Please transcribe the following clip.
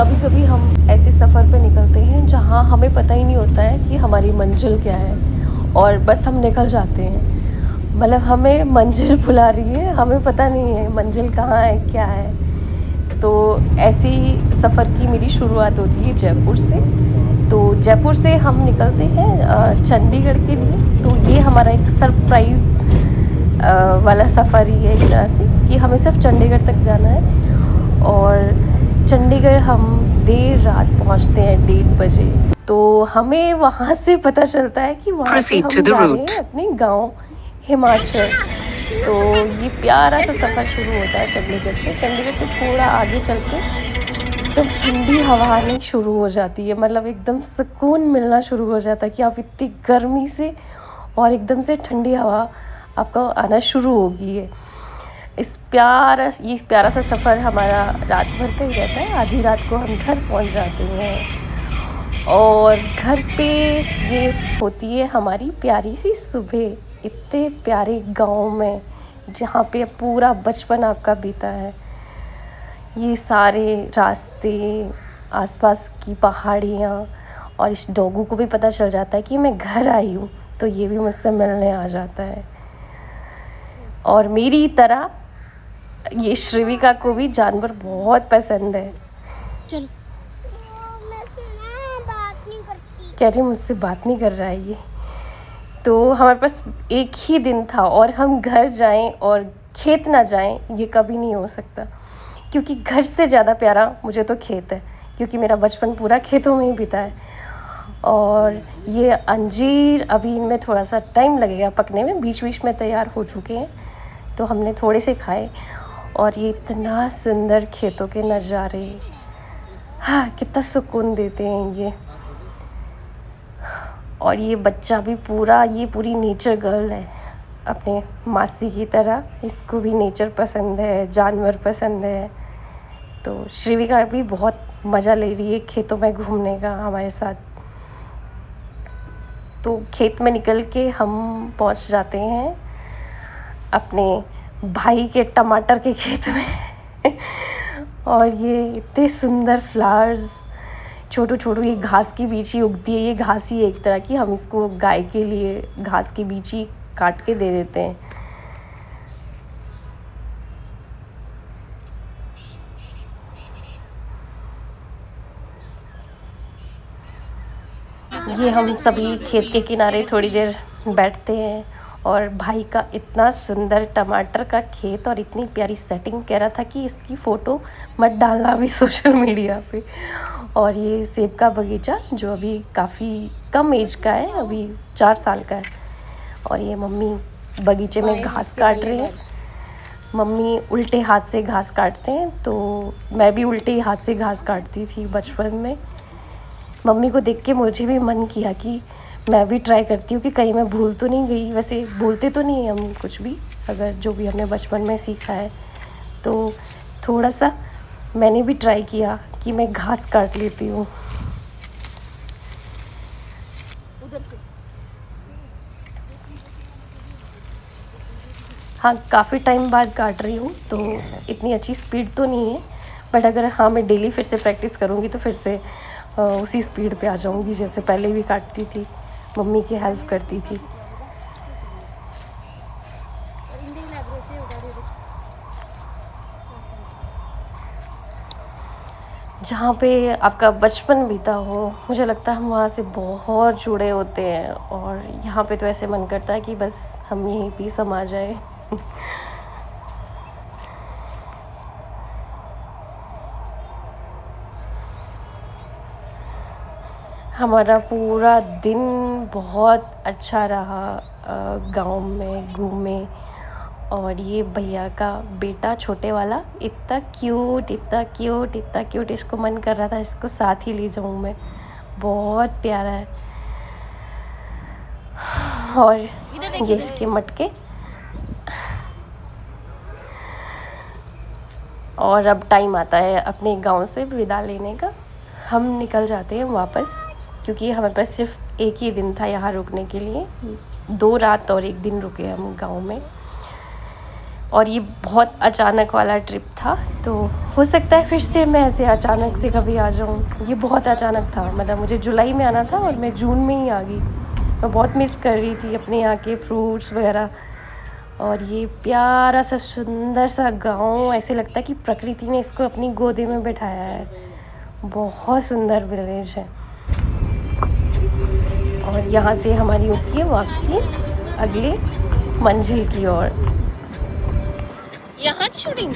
कभी कभी हम ऐसे सफ़र पे निकलते हैं जहाँ हमें पता ही नहीं होता है कि हमारी मंजिल क्या है, और बस हम निकल जाते हैं। मतलब हमें मंजिल बुला रही है, हमें पता नहीं है मंजिल कहाँ है, क्या है। तो ऐसी सफ़र की मेरी शुरुआत होती है जयपुर से। तो जयपुर से हम निकलते हैं चंडीगढ़ के लिए। तो ये हमारा एक सरप्राइज़ वाला सफ़र ही है एक तरह से, कि हमें सिर्फ चंडीगढ़ तक जाना है। और चंडीगढ़ हम देर रात पहुंचते हैं 1:30 बजे। तो हमें वहाँ से पता चलता है कि वहाँ से हम जा रहे हैं अपने गांव हिमाचल। तो ये प्यारा सा सफ़र शुरू होता है चंडीगढ़ से। चंडीगढ़ से थोड़ा आगे चल के एकदम ठंडी हवा आनी शुरू हो जाती है। मतलब एकदम सुकून मिलना शुरू हो जाता है कि आप इतनी गर्मी से और एकदम से ठंडी हवा आपका आना शुरू होगी। ये प्यारा सा सफ़र हमारा रात भर का ही रहता है। आधी रात को हम घर पहुंच जाते हैं और घर पे ये होती है हमारी प्यारी सी सुबह, इतने प्यारे गांव में जहाँ पे पूरा बचपन आपका बीता है। ये सारे रास्ते, आसपास की पहाड़ियाँ, और इस डॉगू को भी पता चल जाता है कि मैं घर आई हूँ, तो ये भी मुझसे मिलने आ जाता है। और मेरी तरह ये श्रीविका को भी जानवर बहुत पसंद है। चल, मैं बात नहीं करती, कह रही मुझसे बात नहीं कर रहा है ये। तो हमारे पास एक ही दिन था और हम घर जाएं और खेत ना जाएं, ये कभी नहीं हो सकता। क्योंकि घर से ज़्यादा प्यारा मुझे तो खेत है, क्योंकि मेरा बचपन पूरा खेतों में ही बीता है। और ये अंजीर अभी इनमें थोड़ा सा टाइम लगेगा पकने में, बीच बीच में तैयार हो चुके हैं, तो हमने थोड़े से खाए। और ये इतना सुंदर खेतों के नज़ारे, हाँ कितना सुकून देते हैं ये। और ये बच्चा भी ये पूरी नेचर गर्ल है अपने मासी की तरह। इसको भी नेचर पसंद है, जानवर पसंद है। तो श्रीविका भी बहुत मज़ा ले रही है खेतों में घूमने का हमारे साथ। तो खेत में निकल के हम पहुंच जाते हैं अपने भाई के टमाटर के खेत में और ये इतने सुंदर फ्लावर्स, छोटू छोटू, ये घास की बीची उगती है। ये घास ही एक तरह की, हम इसको गाय के लिए घास की बीची काट के दे देते हैं। ये हम सभी खेत के किनारे थोड़ी देर बैठते हैं और भाई का इतना सुंदर टमाटर का खेत और इतनी प्यारी सेटिंग कह रहा था कि इसकी फ़ोटो मत डालना अभी सोशल मीडिया पे। और ये सेब का बगीचा जो अभी काफ़ी कम एज का है, अभी 4 साल का है। और ये मम्मी बगीचे में घास काट रही है। मम्मी उल्टे हाथ से घास काटते हैं, तो मैं भी उल्टे हाथ से घास काटती थी बचपन में। मम्मी को देख के मुझे भी मन किया कि मैं भी ट्राई करती हूँ कि कहीं मैं भूल तो नहीं गई। वैसे भूलते तो नहीं हम कुछ भी, अगर जो भी हमने बचपन में सीखा है। तो थोड़ा सा मैंने भी ट्राई किया कि मैं घास काट लेती हूँ। हाँ, काफ़ी टाइम बाद काट रही हूँ, तो इतनी अच्छी स्पीड तो नहीं है। बट अगर हाँ मैं डेली फिर से प्रैक्टिस करूँगी तो फिर से उसी स्पीड पे आ जाऊँगी जैसे पहले भी काटती थी, मम्मी की हेल्प करती थी। जहाँ पे आपका बचपन बीता हो, मुझे लगता है हम वहाँ से बहुत जुड़े होते हैं। और यहाँ पे तो ऐसे मन करता है कि बस हम यहीं पे समा जाए। हमारा पूरा दिन बहुत अच्छा रहा, गांव में घूमे। और ये भैया का बेटा छोटे वाला इतना क्यूट, इतना क्यूट, इतना क्यूट, इसको मन कर रहा था इसको साथ ही ले जाऊं मैं। बहुत प्यारा है। और ये इसके मटके। और अब टाइम आता है अपने गांव से विदा लेने का। हम निकल जाते हैं वापस, क्योंकि हमारे पास सिर्फ एक ही दिन था यहाँ रुकने के लिए। 2 रात और 1 दिन रुके हम गांव में। और ये बहुत अचानक वाला ट्रिप था, तो हो सकता है फिर से मैं ऐसे अचानक से कभी आ जाऊँ। ये बहुत अचानक था, मतलब मुझे जुलाई में आना था और मैं जून में ही आ गई। मैं बहुत मिस कर रही थी अपने यहाँ के फ्रूट्स वगैरह। और ये प्यारा सा सुंदर सा गाँव, ऐसे लगता है कि प्रकृति ने इसको अपनी गोदी में बिठाया है। बहुत सुंदर विलेज है। और यहाँ से हमारी होती है वापसी अगले मंजिल की ओर। यहाँ की शूटिंग